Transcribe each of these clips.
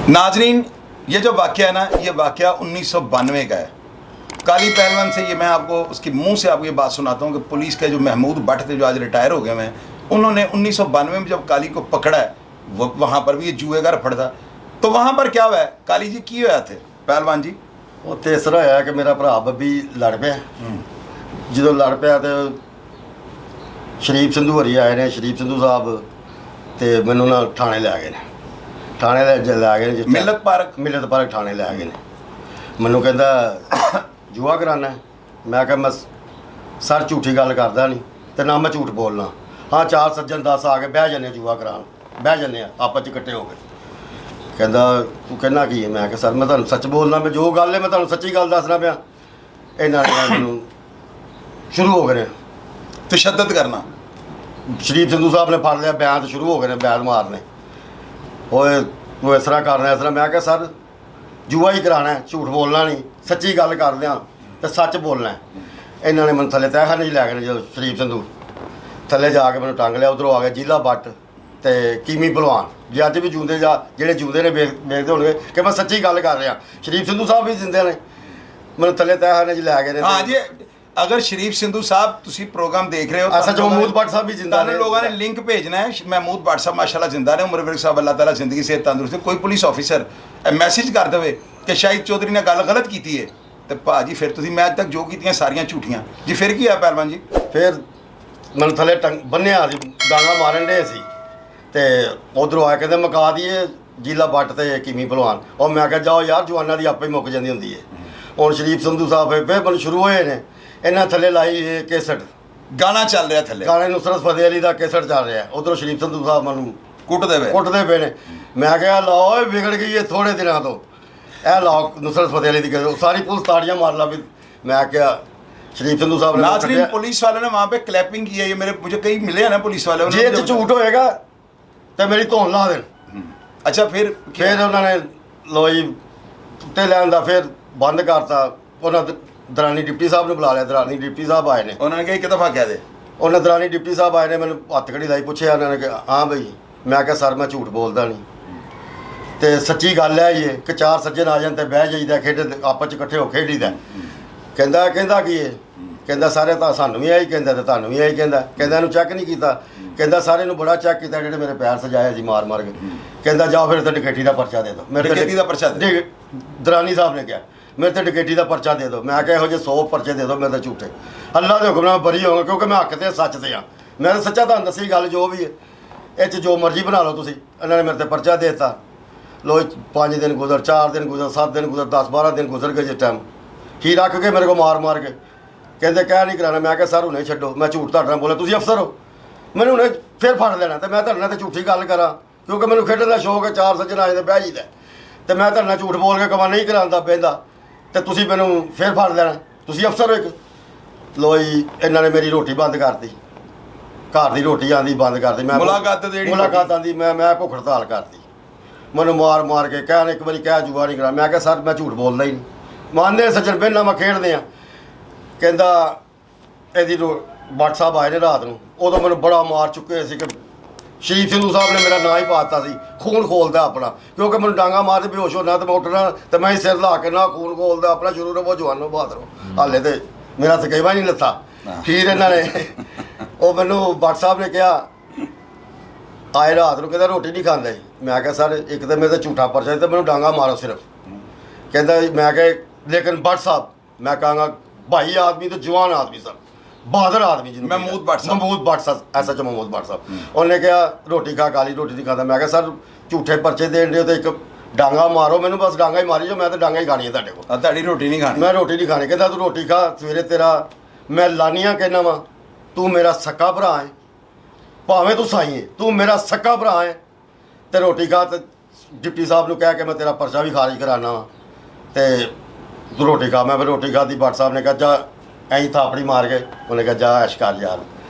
नाजरीन, ये जो वाक़या है ना, ये वाक़या 1992 का है। काली पहलवान से ये मैं आपको उसके मुंह से आपको ये बात सुनाता हूँ कि पुलिस के जो महमूद भट्ट थे, जो आज रिटायर हो गए हैं, उन्होंने 1992 में जब काली को पकड़ा है, वहाँ पर भी ये जुए का रफड़ था। तो वहाँ पर क्या हुआ है, काली जी की होया थे पहलवान जी? ਉਹ ਤੀਸਰਾ ਹੋਇਆ ਕਿ ਮੇਰਾ ਭਰਾ ਬੱਬੀ ਲੜ ਪਿਆ। ਜਦੋਂ ਲੜ ਪਿਆ ਤੇ ਸ਼ਰੀਫ ਸੰਧੂ ਹਰੀ ਆਏ ਨੇ, ਸ਼ਰੀਫ ਸੰਧੂ ਸਾਹਿਬ ਤੇ ਮੈਨੂੰ ਨਾਲ ਥਾਣੇ ਲੈ ਗਏ ਨੇ। ਥਾਣੇ ਲੈ ਗਏ ਨੇ ਮਿਲਤ ਪਾਰਕ ਥਾਣੇ ਲੈ ਗਏ ਨੇ। ਮੈਨੂੰ ਕਹਿੰਦਾ ਜੂਆ ਕਰਾਨਾ। ਮੈਂ ਕਿਹਾ ਮੈਂ ਸਰ ਝੂਠੀ ਗੱਲ ਕਰਦਾ ਨਹੀਂ ਤੇ ਨਾ ਮੈਂ ਝੂਠ ਬੋਲਣਾ। ਹਾਂ, 4 ਸੱਜਣ 10 ਆ ਕੇ ਬਹਿ ਜਾਂਦੇ ਜੂਆ ਕਰਾਉਣ, ਬਹਿ ਜਾਂਦੇ ਆ ਆਪਸ 'ਚ ਇਕੱਠੇ ਹੋ ਕੇ। ਕਹਿੰਦਾ ਤੂੰ ਕਹਿਣਾ ਕੀ ਹੈ? ਮੈਂ ਕਿਹਾ ਸਰ ਮੈਂ ਤੁਹਾਨੂੰ ਸੱਚ ਬੋਲਣਾ, ਮੈਂ ਜੋ ਗੱਲ ਹੈ ਮੈਂ ਤੁਹਾਨੂੰ ਸੱਚੀ ਗੱਲ ਦੱਸਣਾ ਪਿਆ। ਇਹਨਾਂ ਨੇ ਮੈਨੂੰ ਸ਼ੁਰੂ ਹੋ ਗਏ ਨੇ तशद्दुद करना। ਸ਼ਰੀਫ ਸੰਧੂ ਸਾਹਿਬ ਨੇ ਫੜ ਲਿਆ, ਬਿਆਨ ਸ਼ੁਰੂ ਹੋ ਗਏ ਨੇ, ਬਿਆਨ ਮਾਰਨੇ। ਓਏ ਤੂੰ ਇਸ ਤਰ੍ਹਾਂ ਕਰਨਾ, ਇਸ ਤਰ੍ਹਾਂ। ਮੈਂ ਕਿਹਾ ਸਰ ਜੂਆ ਹੀ ਕਰਾਉਣਾ, ਝੂਠ ਬੋਲਣਾ ਨਹੀਂ, ਸੱਚੀ ਗੱਲ ਕਰਦੇ ਹਾਂ ਤੇ ਸੱਚ ਬੋਲਣਾ। ਇਹਨਾਂ ਨੇ ਮੈਨੂੰ ਥੱਲੇ ਤਹਿਖਾਨੇ 'ਚ ਲੈ ਗਏ ਨੇ। ਜਦੋਂ ਸ਼ਰੀਫ ਸੰਧੂ ਥੱਲੇ ਜਾ ਕੇ ਮੈਨੂੰ ਟੰਗ ਲਿਆ, ਉੱਧਰੋਂ ਆ ਗਿਆ ਜ਼ਿਲ੍ਹਾ ਬੱਟ ਤੇ ਕੀਮੀ ਭਲਵਾਨ, ਜੇ ਅੱਜ ਵੀ ਜੂੰਦੇ ਜਾਂ ਜਿਹੜੇ ਜੂੰਦੇ ਨੇ ਵੇਖਦੇ ਹੋਣਗੇ ਕਿ ਮੈਂ ਸੱਚੀ ਗੱਲ ਕਰ ਰਿਹਾ। ਸ਼ਰੀਫ ਸੰਧੂ ਸਾਹਿਬ ਵੀ ਜਿੰਦੇ ਨੇ, ਮੈਨੂੰ ਥੱਲੇ ਤਹਿਖਾਨੇ 'ਚ ਲੈ ਗਏ ਨੇ। हाँ जी, अगर शरीफ सिंधु साहब तुसी प्रोग्राम देख रहे हो, सच महमूद भट्ट साहब भी जिंदा ने। लोगों ने लिंक भेजना है। महमूद भट्ट साहब माशाल्लाह जिंदा ने, उमर विरक साहब अल्लाह ताला जिंदगी से तंदुरुस्त। कोई पुलिस ऑफिसर मैसेज कर दे कि शाहिद चौधरी ने गल गलत की है तो भाजी फिर तुसी मैं अज तक जो कीतियां सारियां झूठियां जी। फिर की है पहलवान जी? फिर ਮੈਨੂੰ ਥੱਲੇ ਬੰਨਿਆ ਸੀ, ਡਾਂਗਾ ਮਾਰਨ ਡੇ ਸੀ ਤੇ ਉਧਰੋਂ ਆ ਕਹਿੰਦੇ ਮੁਕਾ ਦਈਏ ਜ਼ਿਲ੍ਹਾ ਬੱਟ ਤੇ ਕੀਮੀ ਭਲਵਾਨ। ਉਹ ਮੈਂ ਕਿਹਾ ਜਾਓ ਯਾਰ, ਜਵਾਨਾਂ ਦੀ ਆਪੇ ਹੀ ਮੁੱਕ ਜਾਂਦੀ ਹੁੰਦੀ ਹੈ। ਹੁਣ ਸ਼ਰੀਫ ਸੰਧੂ ਸਾਹਿਬ ਫਿਰ ਮੈਨੂੰ ਸ਼ੁਰੂ ਹੋਏ ਨੇ। ਇਹਨਾਂ ਥੱਲੇ ਲਾਈ ਇਹ ਕੇਸਟ, ਗਾਣਾ ਚੱਲ ਰਿਹਾ ਥੱਲੇ, ਗਾਣੇ ਨੁਸਰਤ ਫਤਿਹ ਅਲੀ ਦਾ ਕੇਸਟ ਚੱਲ ਰਿਹਾ। ਉਧਰੋਂ ਸ਼ਰੀਫ ਸੰਧੂ ਸਾਹਿਬ ਮੈਨੂੰ ਕੁੱਟਦੇ ਪਏ ਨੇ। ਮੈਂ ਕਿਹਾ ਲਓ ਇਹ ਵਿਗੜ ਗਈ ਹੈ ਥੋੜੇ ਦਿਨਾਂ ਤੋਂ, ਇਹ ਲਾਓ ਨੁਸਰਤ ਫਤਿਹ ਅਲੀ ਦੀ। ਸਾਰੀ ਪੁਲਿਸ ਤਾੜੀਆਂ ਮਾਰ ਲਾ ਵੀ। मैं क्या शरीफ संधू साहब ने नाज़रीन, पुलिस वालों ने वहाँ पे क्लैपिंग की है। ये मुझे कई मिले हैं ना पुलिस वाले, जे झूठ होएगा तो मेरी धौन ला देन। अच्छा, फिर उन्होंने लो जी कुत्ते लैन का फिर बंद करता। उन्होंने दरानी डिप्टी साहब ने बुला लिया। दरानी डिप्टी साहब आए ने, उन्होंने कहा एक दफ़ा कह दे। उन्होंने दरानी डिप्टी साहब आए ने, मैंने हत्थ घड़ी लाई, पूछे उन्होंने कहा हाँ बई। मैं क्या सर मैं झूठ बोलता नहीं तो सच्ची गल है ये कि 4 सज्जन आ जाए तो बह जाइदा, खेड आपस इकट्ठे हो खेडीदा। ਕਹਿੰਦਾ ਕੀ ਹੈ? ਕਹਿੰਦਾ ਸਾਰੇ ਤਾਂ ਸਾਨੂੰ ਵੀ ਆਈ ਕਹਿੰਦਾ ਤੇ ਤੁਹਾਨੂੰ ਵੀ ਆਈ ਕਹਿੰਦਾ। ਕਹਿੰਦਾ ਇਹਨੂੰ ਚੈੱਕ ਨਹੀਂ ਕੀਤਾ। ਕਹਿੰਦਾ ਸਾਰੇ ਨੂੰ ਬੜਾ ਚੈੱਕ ਕੀਤਾ, ਜਿਹੜੇ ਮੇਰੇ ਪੈਰ ਸਜਾਏ ਸੀ ਮਾਰ ਕੇ। ਕਹਿੰਦਾ ਜਾਓ ਫਿਰ ਤੇ ਡਕੈਤੀ ਦਾ ਪਰਚਾ ਦੇ ਦਿਓ। ਮੇਰੇ ਡਕੈਤੀ ਦਾ ਪਰਚਾ ਦੇ, ਦਰਾਨੀ ਸਾਹਿਬ ਨੇ ਕਿਹਾ ਮੇਰੇ ਤੇ ਡਕੈਤੀ ਦਾ ਪਰਚਾ ਦੇ ਦਿਓ। ਮੈਂ ਕਿਹਾ ਇਹੋ ਜਿਹੇ 100 ਪਰਚੇ ਦੇ ਦਿਓ, ਮੇਰੇ ਤਾਂ ਝੂਠੇ। ਅੱਲਾ ਦੇ ਹੁਕਮ ਨਾਲ ਬਰੀ ਹੋਵਾਂਗਾ, ਕਿਉਂਕਿ ਮੈਂ ਹੱਕ ਤੇ ਸੱਚ ਤੇ ਆ। ਮੈਂ ਤਾਂ ਸੱਚਾ ਤੁਹਾਨੂੰ ਦੱਸੀ ਗੱਲ ਜੋ ਵੀ ਹੈ, ਇਹ 'ਚ ਜੋ ਮਰਜ਼ੀ ਬਣਾ ਲਓ ਤੁਸੀਂ। ਇਹਨਾਂ ਨੇ ਮੇਰੇ ਤੇ ਪਰਚਾ ਦੇ ਦਿੱਤਾ। ਲੋ 5 ਦਿਨ ਗੁਜ਼ਰ, 4 ਦਿਨ ਗੁਜ਼ਰ, 7 ਦਿਨ ਗੁਜ਼ਰ, 10-12 ਦਿਨ ਗੁਜ਼ਰ ਗਏ। ਜਿਸ ਟਾਈਮ ਕੀ ਰੱਖ ਕੇ ਮੇਰੇ ਕੋਲ ਮਾਰ ਕੇ ਕਹਿੰਦੇ ਕਹਿ ਨਹੀਂ ਕਰਾਉਣਾ। ਮੈਂ ਕਿਹਾ ਸਰ ਹੁਣੇ ਛੱਡੋ, ਮੈਂ ਝੂਠ ਤੁਹਾਡੇ ਨਾਲ ਬੋਲਿਆ, ਤੁਸੀਂ ਅਫਸਰ ਹੋ, ਮੈਨੂੰ ਹੁਣੇ ਫਿਰ ਫੜ ਲੈਣਾ ਤੇ ਮੈਂ ਤੁਹਾਡੇ ਨਾਲ ਤੇ ਝੂਠੀ ਗੱਲ ਕਰਾਂ, ਕਿਉਂਕਿ ਮੈਨੂੰ ਖੇਡਣ ਦਾ ਸ਼ੌਕ ਹੈ। 4 ਸੱਜਣ ਆਏ ਤੇ ਬਹਿ ਜਾਈਦਾ ਤੇ ਮੈਂ ਤੁਹਾਡੇ ਨਾਲ ਝੂਠ ਬੋਲ ਕੇ ਕਮਾ ਨਹੀਂ ਕਰਾਉਂਦਾ ਪੈਂਦਾ ਤੇ ਤੁਸੀਂ ਮੈਨੂੰ ਫਿਰ ਫੜ ਲੈਣਾ, ਤੁਸੀਂ ਅਫਸਰ ਹੋ ਇੱਕ। ਲੋ ਜੀ ਇਹਨਾਂ ਨੇ ਮੇਰੀ ਰੋਟੀ ਬੰਦ ਕਰਤੀ, ਘਰ ਦੀ ਰੋਟੀ ਆਂਦੀ ਬੰਦ ਕਰਤੀ। ਮੈਂ ਮੁਲਾਕਾਤ ਆਂਦੀ, ਮੈਂ ਭੁੱਖ ਹੜਤਾਲ ਕਰਤੀ। ਮੈਨੂੰ ਮਾਰ ਕੇ ਕਹਿਣ ਇੱਕ ਵਾਰੀ ਕਹਿ ਜੂਆ ਨਹੀਂ ਕਰਾ। ਮੈਂ ਕਿਹਾ ਸਰ ਮੈਂ ਝੂਠ ਬੋਲਦਾ ਹੀ ਨਹੀਂ। ਮੰਨਦੇ ਸੱਜਣ ਪਹਿਲਾਂ ਮੈਂ ਖੇਡਦੇ ਆ। ਕਹਿੰਦਾ ਇਹਦੀ ਭੱਟ ਸਾਹਿਬ ਆਏ ਨੇ ਰਾਤ ਨੂੰ, ਉਦੋਂ ਮੈਨੂੰ ਬੜਾ ਮਾਰ ਚੁੱਕੇ ਸੀ ਕਿ ਸ਼ਰੀਫ ਸੰਧੂ ਸਾਹਿਬ ਨੇ ਮੇਰਾ ਨਾਂ ਹੀ ਪਾ ਦਿੱਤਾ ਸੀ ਖੂਨ ਖੋਲਦਾ ਆਪਣਾ, ਕਿਉਂਕਿ ਮੈਨੂੰ ਡਾਂਗਾ ਮਾਰ ਕੇ ਬੇਹੋਸ਼ ਹੋਣਾ ਤੇ ਮੈਂ ਉੱਠਣਾ ਤੇ ਮੈਂ ਸਿਰ ਲਾ ਕੇ ਨਾ ਖੂਨ ਖੋਲਦਾ ਆਪਣਾ। ਸ਼ੁਰੂ ਰਵੋ ਜਵਾਨੋ ਬਾਤ ਰਹੋ। ਹਾਲੇ ਤੇ ਮੇਰਾ ਤਕਈਵਾ ਨਹੀਂ ਲੱਥਾ। ਫਿਰ ਇਹਨਾਂ ਨੇ ਉਹ ਮੈਨੂੰ ਭੱਟ ਸਾਹਿਬ ਨੇ ਕਿਹਾ ਆਏ ਰਾਤ ਨੂੰ, ਕਹਿੰਦਾ ਰੋਟੀ ਨਹੀਂ ਖਾਂਦੇ। ਮੈਂ ਕਿਹਾ ਸਰ ਇੱਕ ਤਾਂ ਮੇਰੇ ਤਾਂ ਝੂਠਾ ਪਰਚਾ ਤੇ ਮੈਨੂੰ ਡਾਂਗਾ ਮਾਰੋ ਸਿਰਫ। ਕਹਿੰਦਾ ਮੈਂ ਕਿਹਾ लेकिन भट्ट साहब मैं कहूँगा भाई आदमी तो जवान आदमी सर, बहादुर आदमी महमूद भट्ट साहब ऐसा जो महमूद भट्ट साहब। उन्होंने कहा रोटी खा, काली रोटी नहीं खाता। मैं कहा सर झूठे परचे देन दे तो एक डांगा मारो, मैंने बस डांगा ही मारी जो, मैं तो डांगा ही खानी है तेरे को। तेरी रोटी नहीं खानी? मैं रोटी नहीं खानी। कहता तू रोटी खा, सवेरे तेरा मैं लानिया कहना वा तू मेरा सक्का भरा है, भावें तू साई है, तू मेरा सक्का भरा है तो रोटी खा। तो डिप्टी साहब ने कह के मैं तेरा परचा भी खारिज कराना वा तो तू रोटी खा। मैं फिर रोटी खाती। भट्ट साहब ने कहा जा ऐं थापड़ी मार के, उन्हें कहा जा ऐश कर यार।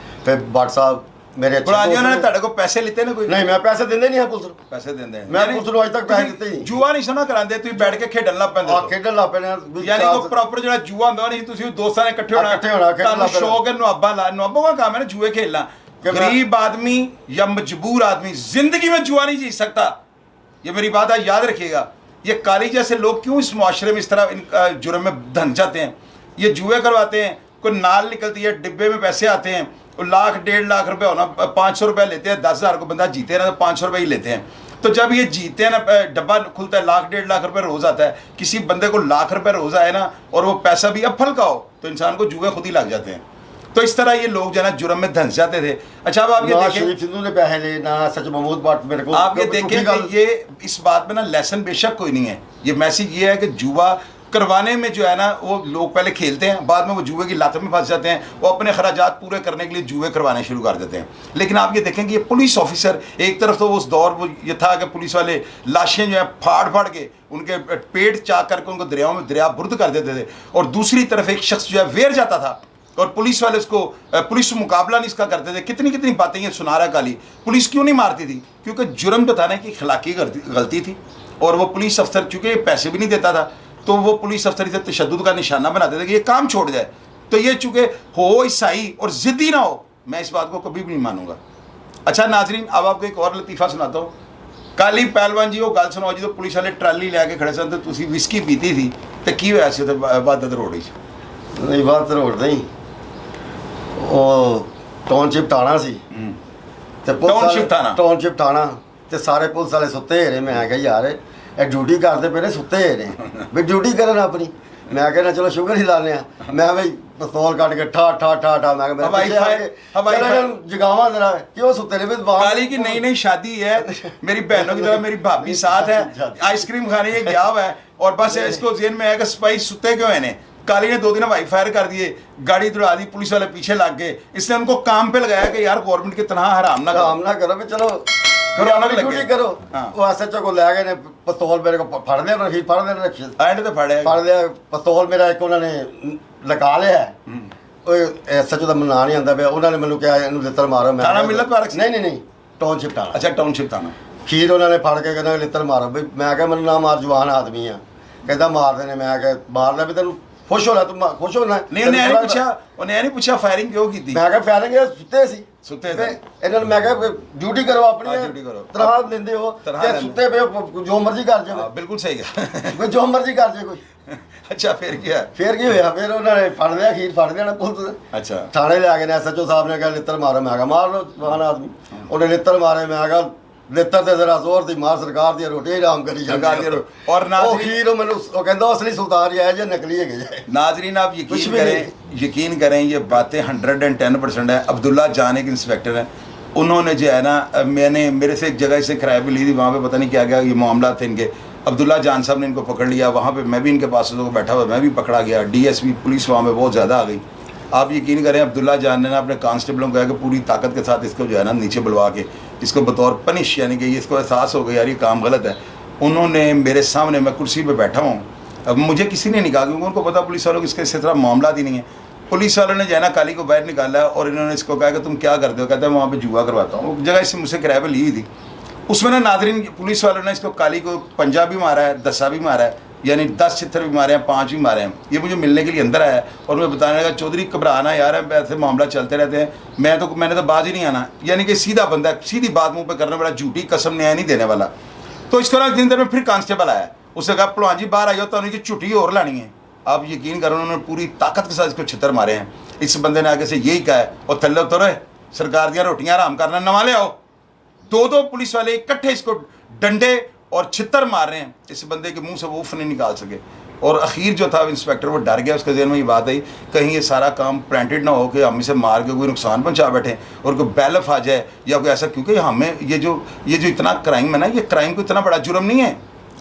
फिर भट्ट साहब मेरे को पैसे लेते ने कोई? नहीं, मैं पैसे देंदे नहीं है पुलिस को। पैसे देंदे हैं? मैं पुलिस को आज तक पैसे दिते नहीं। जुआ नहीं सुना करांदे, तुसी बैठ के खेडन लग पैंदे। हां खेडन लग पैने, यानी को प्रॉपर जेड़ा जुआ हुंदा नहीं, तुसी दोस्तां ने इकट्ठे होना तानु शौक है। नुआबा का काम है ना जुए खेलना। गरीब आदमी या मजबूर आदमी जिंदगी में जुआ नहीं जीत सकता। ये मेरी बात आज याद रखिएगा। ये काली जैसे लोग क्यों इस मुआशरे में इस तरह इन जुर्म में धन जाते हैं? ये जुए करवाते हैं, कोई नाल निकलती है, डिब्बे में पैसे आते हैं, वो 1,00,000-1,50,000 रुपये होना, 500 रुपये लेते हैं, 10,000 को बंदा जीते ना तो 500 रुपये ही लेते हैं। तो जब ये जीते हैं ना, डब्बा खुलता है, 1,00,000-1,50,000 रुपये रोज़ आता है, किसी बंदे को 1,00,000 रुपये रोज़ आए ना और वो पैसा भी अफल का हो तो इंसान को जुए खुद ही लग जाते हैं। तो इस तरह ये लोग जो है ना जुर्म में धंस जाते थे। अच्छा अब आप ये देखें, शरीफ सिद्धू ने पैसे ले ना, सच महमूद भट्ट मेरे को, आप ये देखें कि ये इस बात में ना लेसन बेशक कोई नहीं है। ये मैसेज ये है कि जुआ करवाने में जो है ना वो लोग पहले खेलते हैं, बाद में वो जुए की लात में फंस जाते हैं, वो अपने खराजात पूरे करने के लिए जुए करवाने शुरू कर देते हैं। लेकिन आप ये देखें कि ये पुलिस ऑफिसर, एक तरफ तो उस दौर वो ये था कि पुलिस वाले लाशें जो है फाड़ फाड़ के उनके पेट चाक करके उनको दरियाओं में दरिया बुर्द कर देते थे, और दूसरी तरफ एक शख्स जो है वेर जाता था और पुलिस वाले उसको पुलिस से मुकाबला नहीं इसका करते थे। कितनी कितनी बातें ये सुना रहा काली। पुलिस क्यों नहीं मारती थी? क्योंकि जुर्म बताने की खिलाकी गलती थी, और वो पुलिस अफसर चूँकि पैसे भी नहीं देता था तो वो पुलिस अफसर इसे तशद्दुद का निशाना बनाते थे कि ये काम छोड़ जाए। तो ये चूँकि हो ईसाई और ज़िद्दी ना हो, मैं इस बात को कभी भी नहीं मानूंगा। अच्छा नाजरीन, अब आपको एक और लतीफ़ा सुनाता हूँ। काली पहलवान जी वो गल सुनाओ जी, तो पुलिस वाले ट्राली लैके खड़े सन, तो तुसी विस्की पीती थी तो की होया सी इबादत रोड नहीं, इबादत रोड नहीं, ਉਹ ਟਾਊਨਸ਼ਿਪ ਥਾਣਾ ਸੀ ਤੇ ਟਾਊਨਸ਼ਿਪ ਥਾਣਾ ਤੇ ਸਾਰੇ ਪੁਲਿਸ ਵਾਲੇ ਸੁੱਤੇ ਰਹੇ। ਮੈਂ ਕਿਹਾ ਯਾਰ ਇਹ ਡਿਊਟੀ ਕਰਦੇ ਪਏ ਨੇ, ਸੁੱਤੇ ਨੇ ਵੀ ਡਿਊਟੀ ਕਰਨ ਆਪਣੀ। ਮੈਂ ਕਹਿੰਦਾ ਚਲੋ ਸ਼ੁਕਰ ਹੀ ਲਾਣੇ ਆ। ਮੈਂ ਬਈ ਪਿਸਤੌਲ ਕੱਢ ਕੇ ਠਾ ਠਾ ਠਾ ਠਾ ਮੈਂ ਕਿਹਾ जगावा जरा, क्यों सुते रहे? काली की नई नई शादी है, मेरी बहनों की तरह मेरी भाभी साथ है, आइसक्रीम खाने ये गया हुआ है और बस इसको जेन में है कि स्पाई सुते क्यों है। काली ने 2 दिन हवाई फायर कर दिए, गाड़ी दौड़ा दी, पुलिस वाले पीछे लग गए। इसने उनको काम पे लगाया कि यार गवर्नमेंट की तनहा हराम ना करो भी चलो ड्यूटी करो। वो एसएचओ को ले गए ने, पिस्तौल मेरे को फड़ लिया, एंड तो फड़ लिया पिस्तौल मेरा एक उन्होंने लगा लिया है। एसएचओ का ਨਾਂ नहीं आता पे, उन्होंने मैंने कहा इन्हू लित्तर मारो। नहीं टाउनशिप थाना। अच्छा टाउनशिप थाना। खीर उन्होंने फड़ के कहना लित्तर मारो बई। मैं क्या मैंने ना मार, जवान आदमी आ, कहता मार देने। मैं क्या मारना भी तेन खुश होना, तुम खुश होना। नहीं उन्हें नहीं पूछा फायरिंग क्यों की थी। मैं क्या फायरिंग सुते सी सुते थे इन्होंने। मैं क्या ड्यूटी करो अपनी, ड्यूटी करो, तनखा लेंदे हो ते सुते पे जो मर्जी कर जाए। बिल्कुल सही है जो मर्जी कर जाए कोई। अच्छा फिर क्या होया? फिर उन्होंने फड़ लिया, खीर फड़ लिया ना पुलिस। अच्छा थाने ले गए एसएचओ साहब ने कहा लित्तर मारो। मैं क्या मार लो, जवान आदमी। उन्हें लित्तर मारे। मैं क्या लित्तर ते जरा जोर दी मार, सरकार दी रोटी आराम करी जाती। और खीर मैंने कहता असली सुल्तान है जो नकली है। नाजरीन आप यकीन करें ये बातें 110% है। अब्दुल्ला जान एक इंस्पेक्टर है, उन्होंने जो है ना, मेरे से एक जगह से किराया भी ली थी, वहाँ पे पता नहीं क्या ये मामला थे इनके। अब्दुल्ला जान साहब ने इनको पकड़ लिया, वहाँ पे मैं भी इनके पास बैठा हुआ, मैं भी पकड़ा गया। डीएसपी पुलिस वहाँ पे बहुत ज़्यादा आ गई। आप यकीन करें अब्दुल्ला जान ने ना अपने कांस्टेबलों को कहा कि पूरी ताकत के साथ इसको जो है ना नीचे बुलवा के इसको बतौर पनिश, यानी कि इसको एहसास हो गया यार ये काम गलत है। उन्होंने मेरे सामने, मैं कुर्सी पे बैठा हूँ, अब मुझे किसी ने निकाला क्योंकि उनको पता पुलिस वालों को इसके इस तरह मामला ही नहीं है। पुलिस वालों ने जो है ना काली को बाहर निकाला और इन्होंने इसको कहा कि तुम क्या करते हो? कहता है मैं वहाँ पर जुआ करवाता हूँ। जगह इससे मुझसे किराए पर ली हुई थी। उसमें ना नाजरीन पुलिस वालों ने इसको काली को पंजा भी मारा है, दसा भी मारा है, यानी 10 छितर भी मारे हैं, 5 भी मारे हैं। ये मुझे मिलने के लिए अंदर आया और मैं बताने लगा चौधरी घबराना यार, ऐसे मामला चलते रहते हैं, मैंने तो बाज ही नहीं आना। यानी कि सीधा बंदा, सीधी बात मुंह पे करने वाला, झूठी कसम न्याय नहीं देने वाला। तो इसके बाद दिन में फिर कांस्टेबल आया, उसने कहा भलवान जी बाहर आई हो तो उनकी छुट्टी और लानी है। आप यकीन करो उन्होंने पूरी ताकत के साथ इसको छितर मारे हैं। इस बंदे ने आगे से यही कहा है और थल्ले उतरो सरकार दियाँ रोटियाँ आराम करना, नवा ले आओ। 2 पुलिस वाले इकट्ठे इसको डंडे और छितर मार रहे हैं। इस बंदे के मुंह से वो उफ नहीं निकाल सके। और अखीर जो था इंस्पेक्टर वो डर गया, उसके ज़हन में ये बात आई कहीं ये सारा काम प्लांटेड ना हो कि हम इसे मार के कोई नुकसान पहुंचा बैठे और कोई बैलफ आ जाए या कोई ऐसा। क्योंकि हमें ये जो इतना क्राइम है ना, ये क्राइम को इतना बड़ा जुर्म नहीं है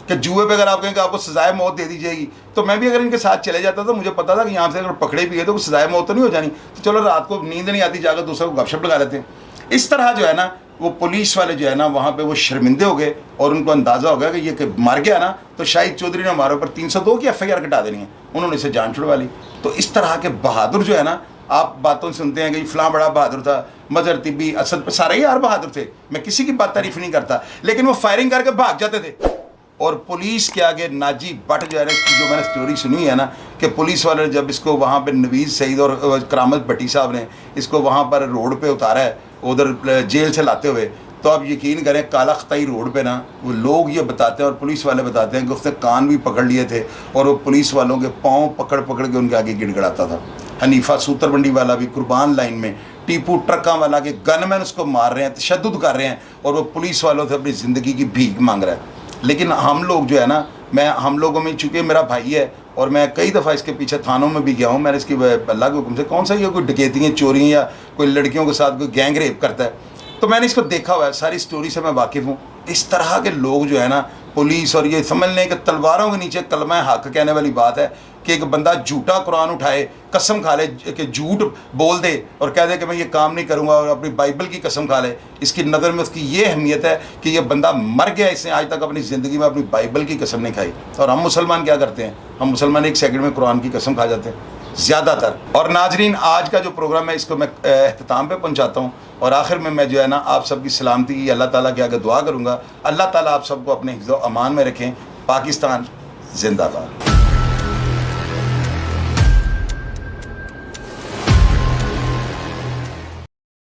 कि जुए पे अगर आप कहें कि आपको सजाए मौत दे दी जाएगी। तो मैं भी अगर इनके साथ चले जाता तो मुझे पता था कि यहाँ से अगर पकड़े भी है तो सजाए मौत तो नहीं हो जानी। तो चलो रात को नींद नहीं आती, जाकर दूसरे को गपशप लगा लेते हैं। इस तरह जो है ना वो पुलिस वाले जो है ना वहाँ पे वो शर्मिंदे हो गए और उनको अंदाज़ा हो गया कि ये मर गया ना तो शाहिद चौधरी ने हमारे ऊपर 302 की FIR कटा देनी है। उन्होंने इसे जान छुड़वा ली। तो इस तरह के बहादुर जो है ना, आप बातों सुनते हैं कि फलां बड़ा बहादुर था, मजर तिब्बी, असद पे सारे यार बहादुर थे, मैं किसी की बात तारीफ नहीं करता, लेकिन वो फायरिंग करके भाग जाते थे। और पुलिस के आगे नाजी भट्ट जो है ना, इसकी जो मैंने स्टोरी सुनी है ना कि पुलिस वाले जब इसको वहाँ पे नवीज़ सईद और करामत भट्टी साहब ने इसको वहाँ पर रोड पे उतारा है उधर जेल से लाते हुए, तो आप यकीन करें काला खताई रोड पे ना वो लोग ये बताते हैं और पुलिस वाले बताते हैं कि उसने कान भी पकड़ लिए थे और वो पुलिस वालों के पाँव पकड़ पकड़ के उनके आगे गिड़गड़ाता था। हनीफा सूत्रमंडी वाला भी कुर्बान लाइन में, टीपू ट्रकों वाला के गनमैन उसको मार रहे हैं, तशद्दुद कर रहे हैं और वो पुलिस वालों से अपनी ज़िंदगी की भीख मांग रहा है। लेकिन हम लोग जो है ना, हम लोगों में चूँकि मेरा भाई है और मैं कई दफ़ा इसके पीछे थानों में भी गया हूँ, मैंने इसकी अल्लाह के हुक्म से कौन सा ये कोई डकैतियाँ चोरियाँ या कोई लड़कियों के साथ कोई गैंग रेप करता है, तो मैंने इसको देखा हुआ है, सारी स्टोरी से मैं वाकिफ़ हूँ। इस तरह के लोग जो है ना पुलिस और ये समझ लें कि तलवारों के नीचे कलमा हक कहने वाली बात है कि एक बंदा झूठा कुरान उठाए, कसम खा ले कि झूठ बोल दे और कह दे कि मैं ये काम नहीं करूँगा और अपनी बाइबल की कसम खा ले, इसकी नज़र में उसकी ये अहमियत है कि ये बंदा मर गया, इसने आज तक अपनी ज़िंदगी में अपनी बाइबल की कसम नहीं खाई। और हम मुसलमान क्या करते हैं, हम मुसलमान 1 सेकंड में कुरान की कसम खा जाते हैं ज़्यादातर। और नाजरीन, आज का जो प्रोग्राम है इसको मैं अख्ताम पे पहुंचाता हूं और आखिर में मैं जो है ना आप सबकी सलामती की अल्लाह ताला के आगे दुआ करूंगा। अल्लाह ताला आप सबको अपने हिफ्ज़-ओ-अमान में रखें। पाकिस्तान जिंदाबाद।